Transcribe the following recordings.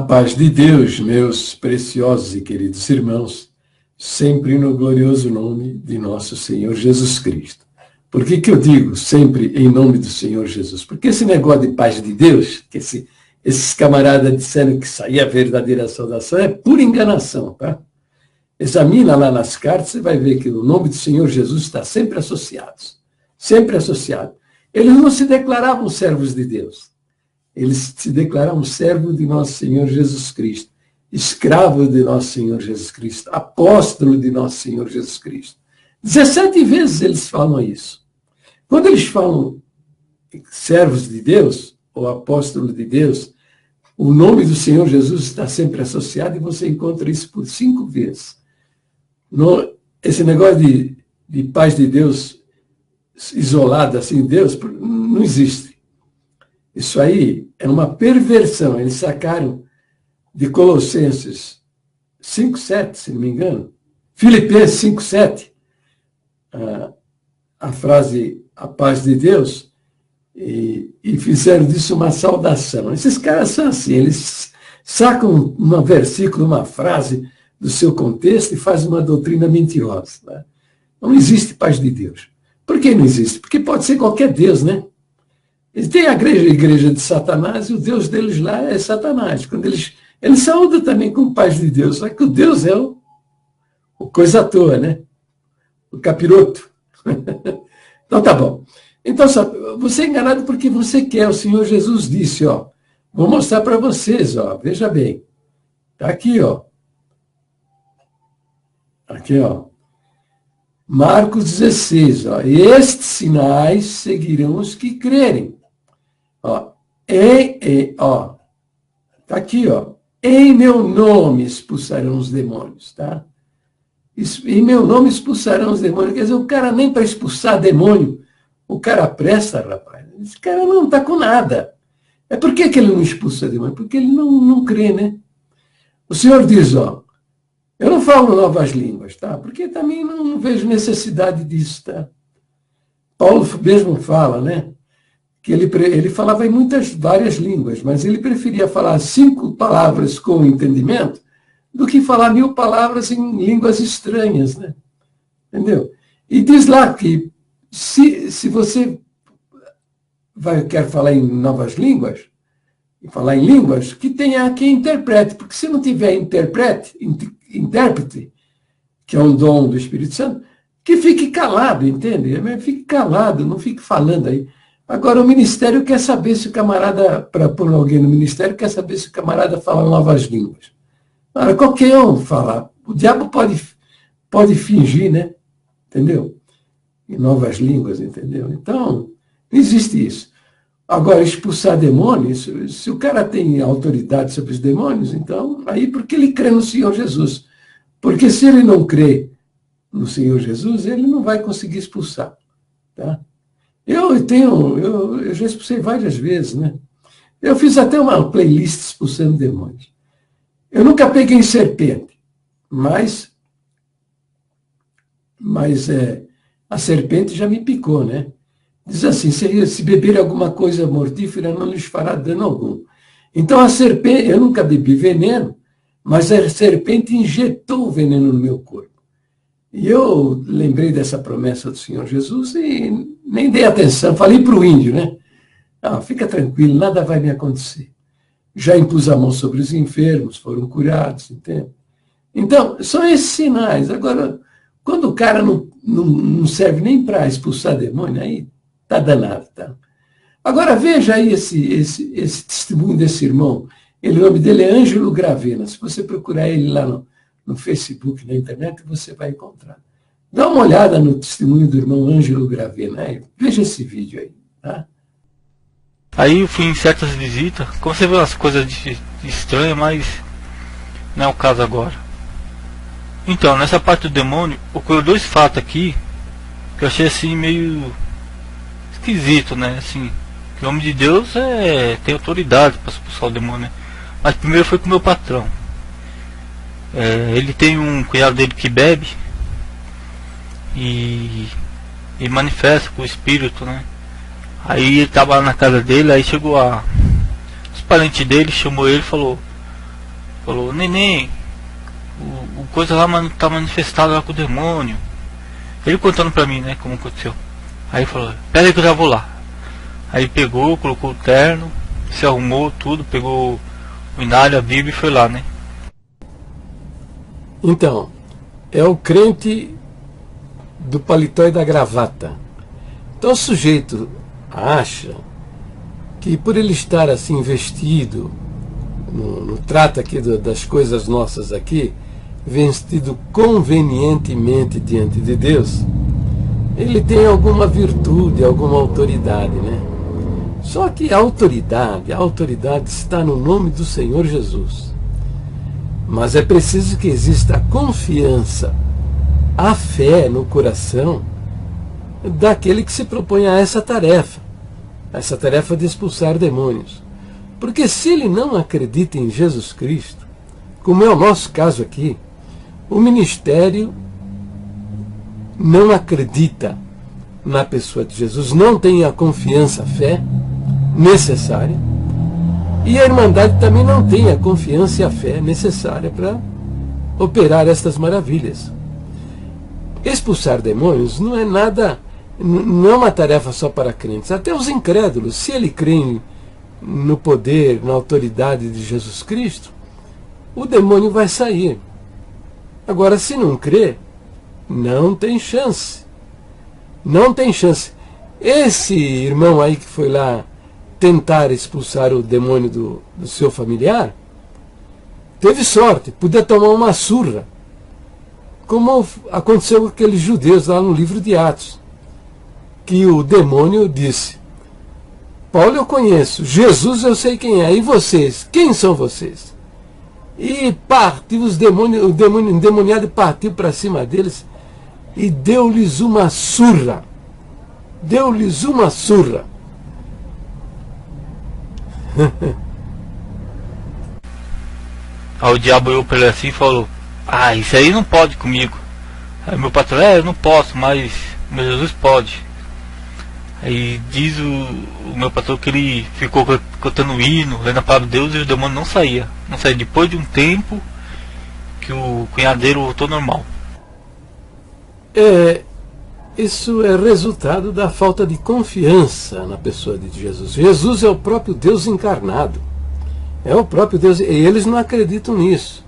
Paz de Deus, meus preciosos e queridos irmãos, sempre no glorioso nome de nosso Senhor Jesus Cristo. Por que eu digo sempre em nome do Senhor Jesus? Porque esse negócio de paz de Deus, que esses camaradas disseram que isso aí é a verdadeira saudação, é pura enganação, tá? Examina lá nas cartas, você vai ver que o nome do Senhor Jesus está sempre associado. Sempre associado. Eles não se declaravam servos de Deus. Eles se declararam servo de nosso Senhor Jesus Cristo, escravo de nosso Senhor Jesus Cristo, apóstolo de nosso Senhor Jesus Cristo. 17 vezes eles falam isso. Quando eles falam servos de Deus, ou apóstolo de Deus, o nome do Senhor Jesus está sempre associado e você encontra isso por 5 vezes. Esse negócio de paz de Deus isolado assim, Deus, não existe. Isso aí é uma perversão. Eles sacaram de Colossenses 5:7, se não me engano, Filipenses 5:7, a frase a paz de Deus, e fizeram disso uma saudação. Esses caras são assim, eles sacam um versículo, uma frase do seu contexto e fazem uma doutrina mentirosa. Né? Não existe paz de Deus. Por que não existe? Porque pode ser qualquer Deus, né? Tem a igreja de Satanás e o Deus deles lá é Satanás. Quando eles saúdam também com paz de Deus, só que o Deus é o coisa à toa, né? O capiroto. Então tá bom. Então, você é enganado porque você quer. O Senhor Jesus disse, ó, vou mostrar para vocês, ó, veja bem. Tá aqui, ó. Aqui, ó. Marcos 16, ó. E estes sinais seguirão os que crerem. Ó, tá aqui, ó. Em meu nome expulsarão os demônios, tá? Em meu nome expulsarão os demônios. Quer dizer, o cara nem para expulsar demônio, o cara presta, rapaz. Esse cara não está com nada. É por que ele não expulsa demônio? Porque ele não crê, né? O Senhor diz, ó, eu não falo novas línguas, tá? Porque também não vejo necessidade disso, tá? Paulo mesmo fala, né? Que ele falava em várias línguas, mas ele preferia falar 5 palavras com entendimento do que falar 1000 palavras em línguas estranhas, né? Entendeu? E diz lá que se você quer falar em novas línguas, e falar em línguas, que tenha quem interprete, porque se não tiver intérprete, que é um dom do Espírito Santo, que fique calado, entende? Fique calado, não fique falando aí. Agora, o ministério quer saber se o camarada, para pôr alguém no ministério, quer saber se o camarada fala novas línguas. Agora, qualquer um fala. O diabo pode fingir, né? Entendeu? Em novas línguas, entendeu? Então, não existe isso. Agora, expulsar demônios, se o cara tem autoridade sobre os demônios, então, aí porque ele crê no Senhor Jesus. Porque se ele não crê no Senhor Jesus, ele não vai conseguir expulsar. Tá? Eu já expulsei várias vezes, né? Eu fiz até uma playlist expulsando demônios. Eu nunca peguei serpente, mas a serpente já me picou, né? Diz assim, se beber alguma coisa mortífera, não lhes fará dano algum. Então a serpente, eu nunca bebi veneno, mas a serpente injetou veneno no meu corpo. E eu lembrei dessa promessa do Senhor Jesus e nem dei atenção. Falei para o índio, né? Fica tranquilo, nada vai me acontecer. Já impus a mão sobre os enfermos, foram curados, entende? Então, são esses sinais. Agora, quando o cara não serve nem para expulsar demônio, aí tá danado, tá? Agora, veja aí esse testemunho desse irmão. O nome dele é Ângelo Gravena. Se você procurar ele lá no Facebook, na internet, você vai encontrar. Dá uma olhada no testemunho do irmão Ângelo Gravena. Veja esse vídeo aí, tá? Aí eu fui em certas visitas, comecei a ver umas coisas estranhas, mas não é o caso agora. Então, nessa parte do demônio, ocorreu 2 fatos aqui que eu achei assim meio esquisito, né? Assim, que o homem de Deus tem autoridade para expulsar o demônio, né? Mas primeiro foi com o meu patrão. Ele tem um cunhado dele que bebe e manifesta com o espírito, né? Aí ele tava lá na casa dele, aí chegou os parentes dele, chamou ele e falou: Falou, neném, o coisa lá tá manifestado lá com o demônio. Ele contando pra mim, né, como aconteceu. Aí falou, pera aí que eu já vou lá. Aí pegou, colocou o terno, se arrumou tudo, pegou o inário, a Bíblia e foi lá, né? Então, é o crente do paletó e da gravata. Então o sujeito acha que por ele estar assim vestido, no trato aqui das coisas nossas aqui, vestido convenientemente diante de Deus, ele tem alguma virtude, alguma autoridade, né? Só que a autoridade está no nome do Senhor Jesus. Mas é preciso que exista a confiança, a fé no coração daquele que se propõe a essa tarefa de expulsar demônios. Porque se ele não acredita em Jesus Cristo, como é o nosso caso aqui, o ministério não acredita na pessoa de Jesus, não tem a confiança, a fé necessária, e a Irmandade também não tem a confiança e a fé necessária para operar estas maravilhas. Expulsar demônios não é nada, não é uma tarefa só para crentes. Até os incrédulos, se ele crê no poder, na autoridade de Jesus Cristo, o demônio vai sair. Agora, se não crê, não tem chance. Não tem chance. Esse irmão aí que foi lá tentar expulsar o demônio do seu familiar, teve sorte, podia tomar uma surra, como aconteceu com aqueles judeus lá no livro de Atos, que o demônio disse, Paulo eu conheço, Jesus eu sei quem é, e vocês, quem são vocês? E partiu o demônio endemoniado partiu para cima deles e deu-lhes uma surra. Deu-lhes uma surra. Aí o diabo olhou pra ele assim e falou, isso aí não pode comigo. Aí meu patrão, eu não posso, mas meu Jesus pode. Aí diz o meu patrão que ele ficou cantando hino, lendo a palavra de Deus, e o demônio não saía. Não saía depois de um tempo que o cunhadeiro voltou normal. Isso é resultado da falta de confiança na pessoa de Jesus. Jesus é o próprio Deus encarnado. É o próprio Deus, e eles não acreditam nisso.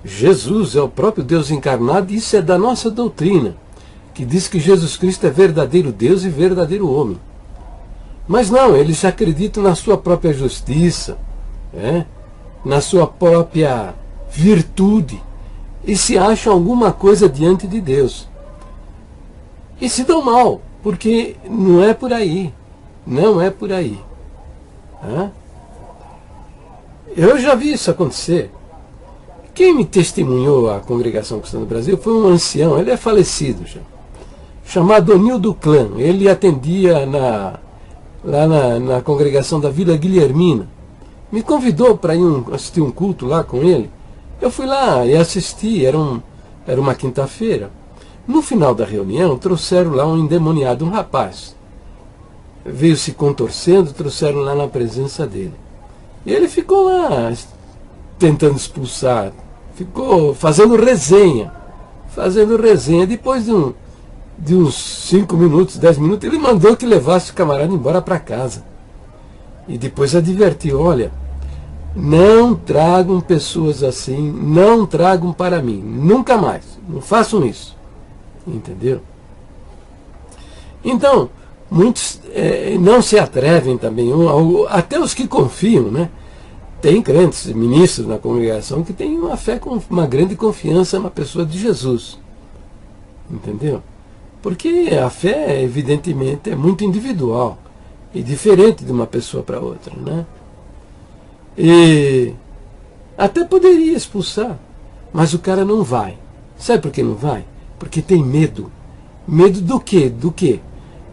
Jesus é o próprio Deus encarnado, e isso é da nossa doutrina, que diz que Jesus Cristo é verdadeiro Deus e verdadeiro homem. Mas não, eles acreditam na sua própria justiça, na sua própria virtude, e se acham alguma coisa diante de Deus. E se dão mal, porque não é por aí. Não é por aí. Eu já vi isso acontecer. Quem me testemunhou a Congregação Cristã do Brasil foi um ancião, ele é falecido já, chamado Onildo Clã. Ele atendia lá na congregação da Vila Guilhermina. Me convidou para ir assistir um culto lá com ele. Eu fui lá e assisti, era uma quinta-feira. No final da reunião, trouxeram lá um endemoniado, um rapaz. Veio se contorcendo, trouxeram lá na presença dele. E ele ficou lá, tentando expulsar, ficou fazendo resenha. Depois de uns 5 minutos, 10 minutos, ele mandou que levasse o camarada embora para casa. E depois advertiu, olha, não tragam pessoas assim, não tragam para mim, nunca mais, não façam isso. Entendeu? Então, muitos não se atrevem também, até os que confiam, né? Tem crentes, ministros na congregação que têm uma fé com uma grande confiança na pessoa de Jesus. Entendeu? Porque a fé, evidentemente, é muito individual e diferente de uma pessoa para outra, né? E até poderia expulsar, mas o cara não vai. Sabe por que não vai? Porque tem medo. Medo do quê? Do quê?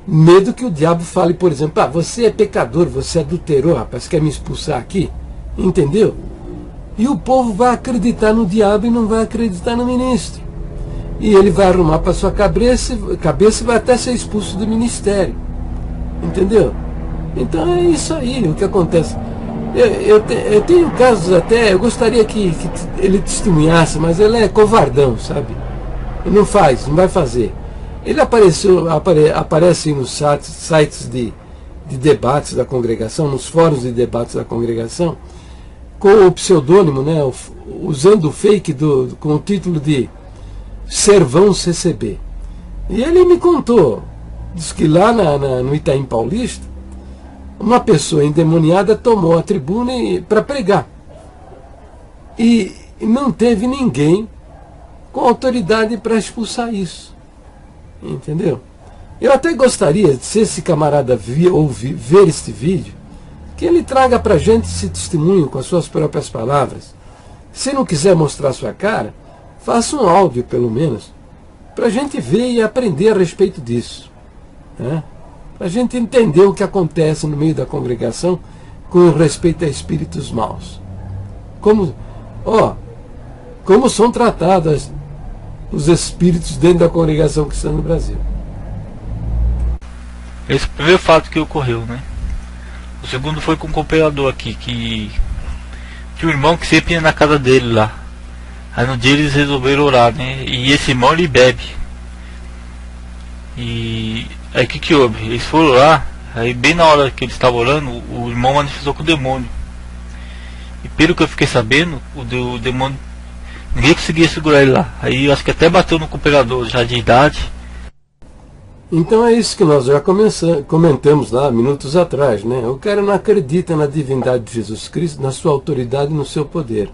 Medo que o diabo fale, por exemplo, você é pecador, você adulterou, rapaz, quer me expulsar aqui? Entendeu? E o povo vai acreditar no diabo e não vai acreditar no ministro. E ele vai arrumar para sua cabeça e vai até ser expulso do ministério. Entendeu? Então é isso aí o que acontece. Eu tenho casos até, eu gostaria que ele testemunhasse, mas ele é covardão, sabe? Ele não faz, não vai fazer. Ele aparece nos sites de debates da congregação, nos fóruns de debates da congregação, com o pseudônimo, né, usando o fake com o título de Servão CCB. E ele me contou, diz que lá no Itaim Paulista, uma pessoa endemoniada tomou a tribuna para pregar. E não teve ninguém com autoridade para expulsar isso. Entendeu? Eu até gostaria, se esse camarada ver este vídeo, que ele traga para a gente esse testemunho com as suas próprias palavras. Se não quiser mostrar sua cara, faça um áudio, pelo menos, para a gente ver e aprender a respeito disso. Né? Para a gente entender o que acontece no meio da congregação com respeito a espíritos maus. Como são tratados os espíritos dentro da congregação cristã no Brasil. Esse é o primeiro fato que ocorreu, né? O segundo foi com um cooperador aqui, que tinha um irmão que sempre ia na casa dele lá. Aí no dia eles resolveram orar, né? E esse irmão ele bebe. E aí o que houve? Eles foram orar, aí bem na hora que eles estavam orando, o irmão manifestou com o demônio. E pelo que eu fiquei sabendo, o demônio, ninguém conseguia segurar ele lá. Aí eu acho que até bateu no cooperador já de idade. Então é isso que nós já comentamos lá minutos atrás, né? O cara não acredita na divindade de Jesus Cristo, na sua autoridade e no seu poder,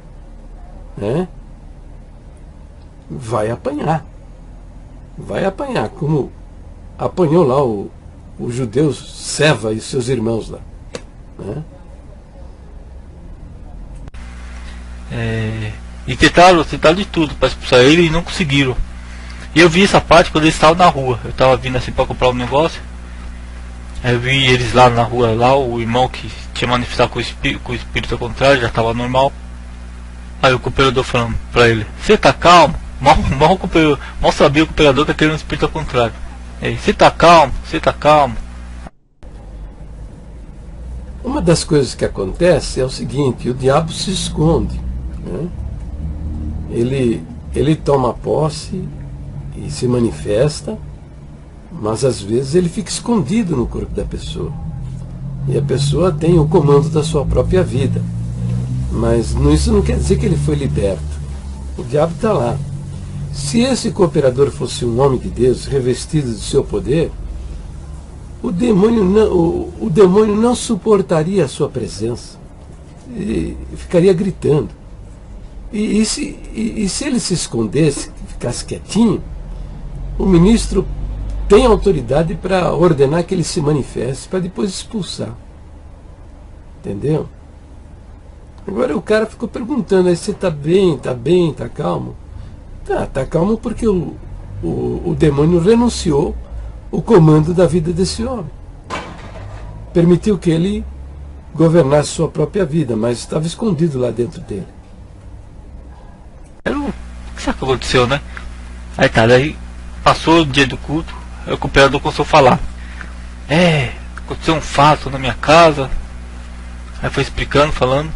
né? Vai apanhar, como apanhou lá o judeu Seva e seus irmãos lá, né? E tentaram de tudo para expulsar ele e não conseguiram. E eu vi essa parte quando eles estavam na rua. Eu estava vindo assim para comprar um negócio. Aí eu vi eles lá na rua, lá o irmão que tinha manifestado com o espírito ao contrário, já estava normal. Aí o cooperador falando para ele: você tá calmo? Mal sabia o cooperador que aquele era um espírito ao contrário. Você tá calmo. Uma das coisas que acontece é o seguinte: o diabo se esconde, né? Ele toma posse e se manifesta, mas às vezes ele fica escondido no corpo da pessoa. E a pessoa tem o comando da sua própria vida. Mas isso não quer dizer que ele foi liberto. O diabo está lá. Se esse cooperador fosse um homem de Deus, revestido de seu poder, o demônio não suportaria a sua presença. E ficaria gritando. E se ele se escondesse, ficasse quietinho, o ministro tem autoridade para ordenar que ele se manifeste, para depois expulsar. Entendeu? Agora o cara ficou perguntando: aí você está bem, está calmo? Tá calmo porque o demônio renunciou o comando da vida desse homem. Permitiu que ele governasse sua própria vida, mas estava escondido lá dentro dele. O que aconteceu, né? Aí tá, daí passou o dia do culto, aí o cooperador começou a falar: aconteceu um fato na minha casa. Aí foi explicando, falando.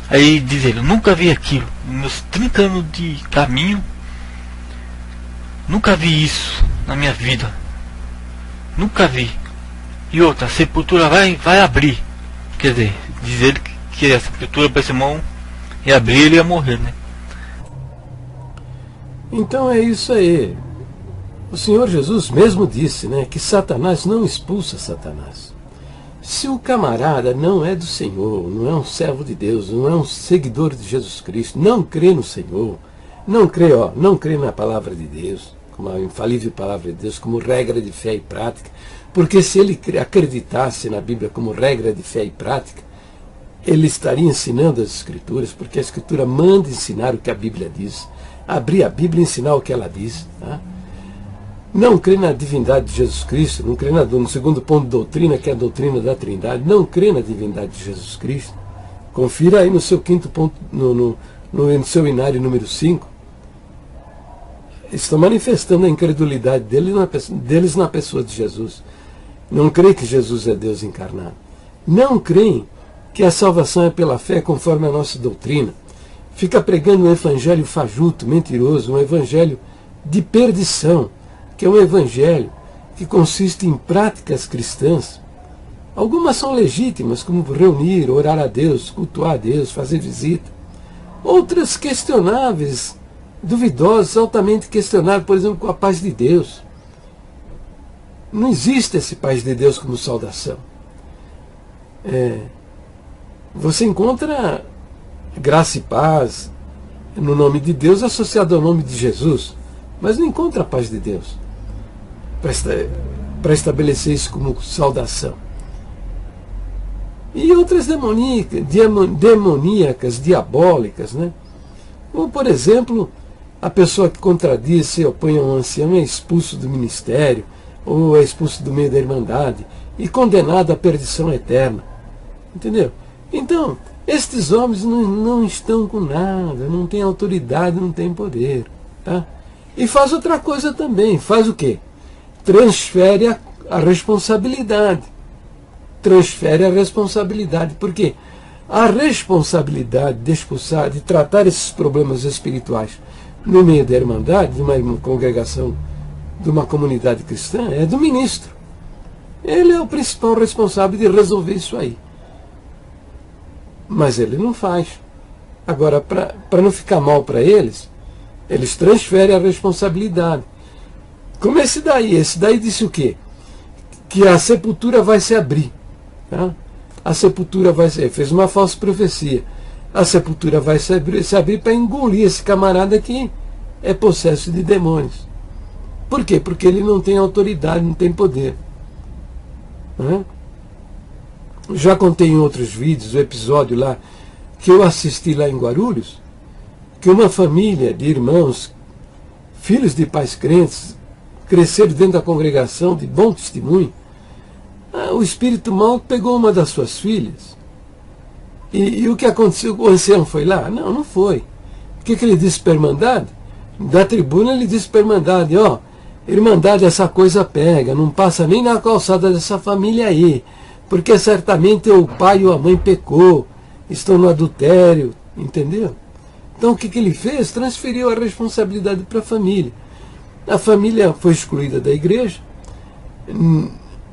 Aí diz ele: eu nunca vi aquilo. Nos meus 30 anos de caminho, nunca vi isso na minha vida. Nunca vi. E outra, a sepultura vai abrir. Quer dizer, diz ele que a sepultura para esse irmão ia abrir e ele ia morrer, né? Então é isso aí. O Senhor Jesus mesmo disse, né, que Satanás não expulsa Satanás. Se o camarada não é do Senhor, não é um servo de Deus, não é um seguidor de Jesus Cristo, não crê no Senhor, não crê na palavra de Deus, como a infalível palavra de Deus, como regra de fé e prática, porque se ele acreditasse na Bíblia como regra de fé e prática, ele estaria ensinando as Escrituras, porque a Escritura manda ensinar o que a Bíblia diz, abrir a Bíblia e ensinar o que ela diz, tá? Não crê na divindade de Jesus Cristo, não crê no segundo ponto de doutrina, que é a doutrina da Trindade, não crê na divindade de Jesus Cristo. Confira aí no seu quinto ponto, no seu inário número 5. Estão manifestando a incredulidade deles na pessoa de Jesus. Não crê que Jesus é Deus encarnado. Não creem que a salvação é pela fé conforme a nossa doutrina. Fica pregando um evangelho fajuto, mentiroso, um evangelho de perdição, que é um evangelho que consiste em práticas cristãs. Algumas são legítimas, como reunir, orar a Deus, cultuar a Deus, fazer visita. Outras questionáveis, duvidosas, altamente questionáveis, por exemplo, com a paz de Deus. Não existe esse paz de Deus como saudação. Você encontra graça e paz no nome de Deus associado ao nome de Jesus, mas não encontra a paz de Deus para estabelecer isso como saudação. E outras demoníacas, diabólicas, né? Como, por exemplo, a pessoa que contradiz, se opõe a um ancião, é expulso do ministério, ou é expulso do meio da irmandade, e condenado à perdição eterna. Entendeu? Então, estes homens não estão com nada, não têm autoridade, não têm poder. Tá? E faz outra coisa também. Faz o quê? Transfere a responsabilidade. Transfere a responsabilidade. Por quê? A responsabilidade de expulsar, de tratar esses problemas espirituais no meio da irmandade, de uma congregação, de uma comunidade cristã, é do ministro. Ele é o principal responsável de resolver isso aí. Mas ele não faz. Agora, para não ficar mal para eles transferem a responsabilidade. Como esse daí? Esse daí disse o quê? Que a sepultura vai se abrir. Tá? A sepultura vai se... fez uma falsa profecia. A sepultura vai se abrir para engolir esse camarada que é possesso de demônios. Por quê? Porque ele não tem autoridade, não tem poder. Já contei em outros vídeos o episódio lá que eu assisti lá em Guarulhos, que uma família de irmãos, filhos de pais crentes, cresceram dentro da congregação de bom testemunho. O espírito mau pegou uma das suas filhas. E o que aconteceu? O ancião foi lá? Não foi. O que ele disse para a Irmandade? Da tribuna ele disse para a Irmandade, Irmandade, essa coisa pega, não passa nem na calçada dessa família aí, porque certamente o pai ou a mãe pecou, estão no adultério, entendeu? Então o que ele fez? Transferiu a responsabilidade para a família. A família foi excluída da igreja,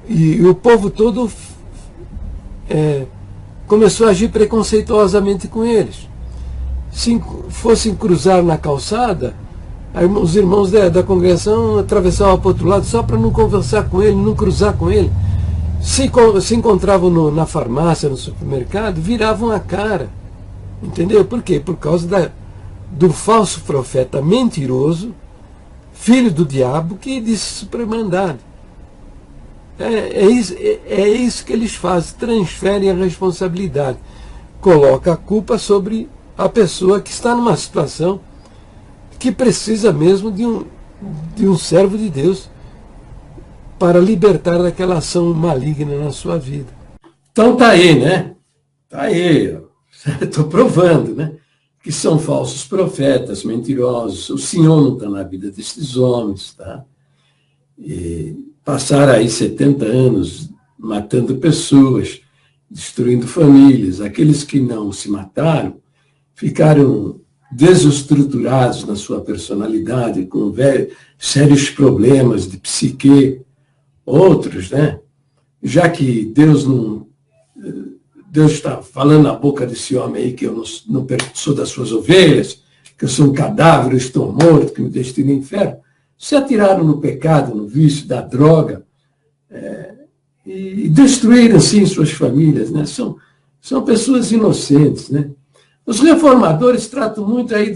e o povo todo começou a agir preconceituosamente com eles. Se fossem cruzar na calçada, os irmãos da congregação atravessavam para o outro lado só para não conversar com ele, não cruzar com ele. Se encontravam na farmácia, no supermercado, viravam a cara. Entendeu? Por quê? Por causa do falso profeta mentiroso, filho do diabo, que disse isso para a Irmandade. É isso que eles fazem, transferem a responsabilidade. Coloca a culpa sobre a pessoa que está numa situação que precisa mesmo de um servo de Deus para libertar daquela ação maligna na sua vida. Então tá aí, né? Tá aí. Estou provando, né? Que são falsos profetas, mentirosos. O Senhor não está na vida desses homens, tá? E passaram aí 70 anos matando pessoas, destruindo famílias. Aqueles que não se mataram ficaram desestruturados na sua personalidade, com sérios problemas de psique. Outros, né? Já que Deus está falando na boca desse homem aí que eu não sou das suas ovelhas, que eu sou um cadáver, eu estou morto, que me destino ao inferno, se atiraram no pecado, no vício da droga, e destruíram, sim, suas famílias, né? São pessoas inocentes, né? Os reformadores tratam muito aí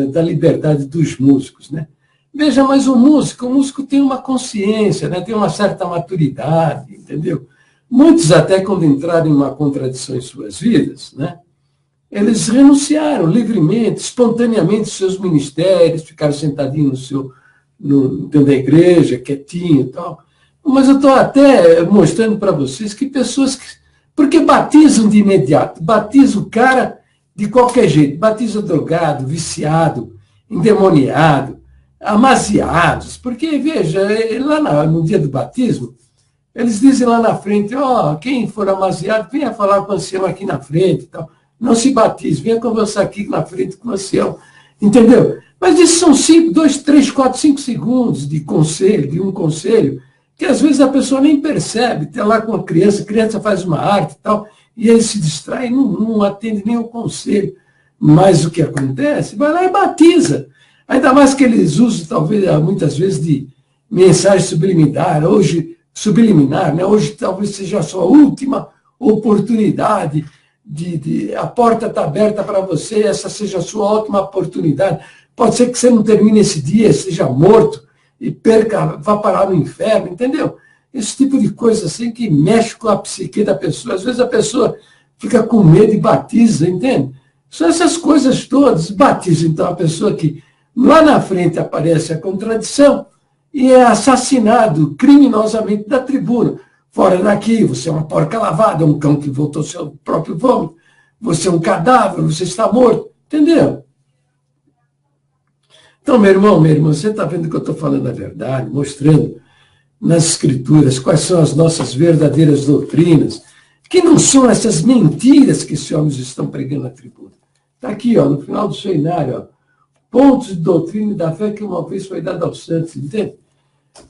da liberdade dos músicos, né? Veja, mas o músico tem uma consciência, né? Tem uma certa maturidade, entendeu? Muitos até quando entraram em uma contradição em suas vidas, né? Eles renunciaram livremente, espontaneamente aos seus ministérios, ficaram sentadinhos dentro da igreja, quietinho e tal. Mas eu estou até mostrando para vocês que pessoas porque batizam de imediato, batizam o cara de qualquer jeito, batiza drogado, viciado, endemoniado, amaziados, porque, veja, lá no dia do batismo, Eles dizem lá na frente, quem for amaziado, venha falar com o ancião aqui na frente. Tal. Não se batize, venha conversar aqui na frente com o ancião. Entendeu? Mas isso são 5, 2, 3, 4, 5 segundos de um conselho, que às vezes a pessoa nem percebe. Está lá com a criança faz uma arte e tal, e ele se distrai e não atende nem o conselho. Mas o que acontece? Vai lá e batiza. Ainda mais que eles usam, talvez, muitas vezes, de mensagem subliminar, né? Hoje talvez seja a sua última oportunidade, a porta está aberta para você, essa seja a sua última oportunidade. Pode ser que você não termine esse dia, seja morto e vá parar no inferno, entendeu? Esse tipo de coisa assim que mexe com a psique da pessoa. Às vezes a pessoa fica com medo e batiza, entende? São essas coisas todas. Batiza, então, a pessoa que lá na frente aparece a contradição e é assassinado criminosamente da tribuna. Fora daqui, você é uma porca lavada, um cão que voltou ao seu próprio vômito, você é um cadáver, você está morto, entendeu? Então, meu irmão, minha irmã, você está vendo que eu estou falando a verdade, mostrando nas Escrituras quais são as nossas verdadeiras doutrinas, que não são essas mentiras que esses homens estão pregando na tribuna. Está aqui, no final do seminário, pontos de doutrina e da fé que uma vez foi dado aos santos, entende?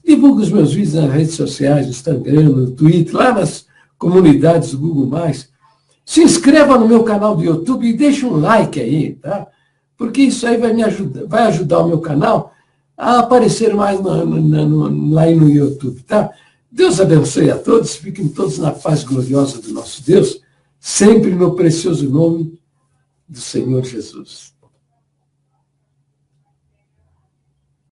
Divulgo os meus vídeos nas redes sociais, no Instagram, no Twitter, lá nas comunidades do Google+. Se inscreva no meu canal do YouTube e deixe um like aí, tá? Porque isso aí vai ajudar o meu canal a aparecer mais lá no YouTube, tá? Deus abençoe a todos, fiquem todos na paz gloriosa do nosso Deus, sempre no precioso nome do Senhor Jesus.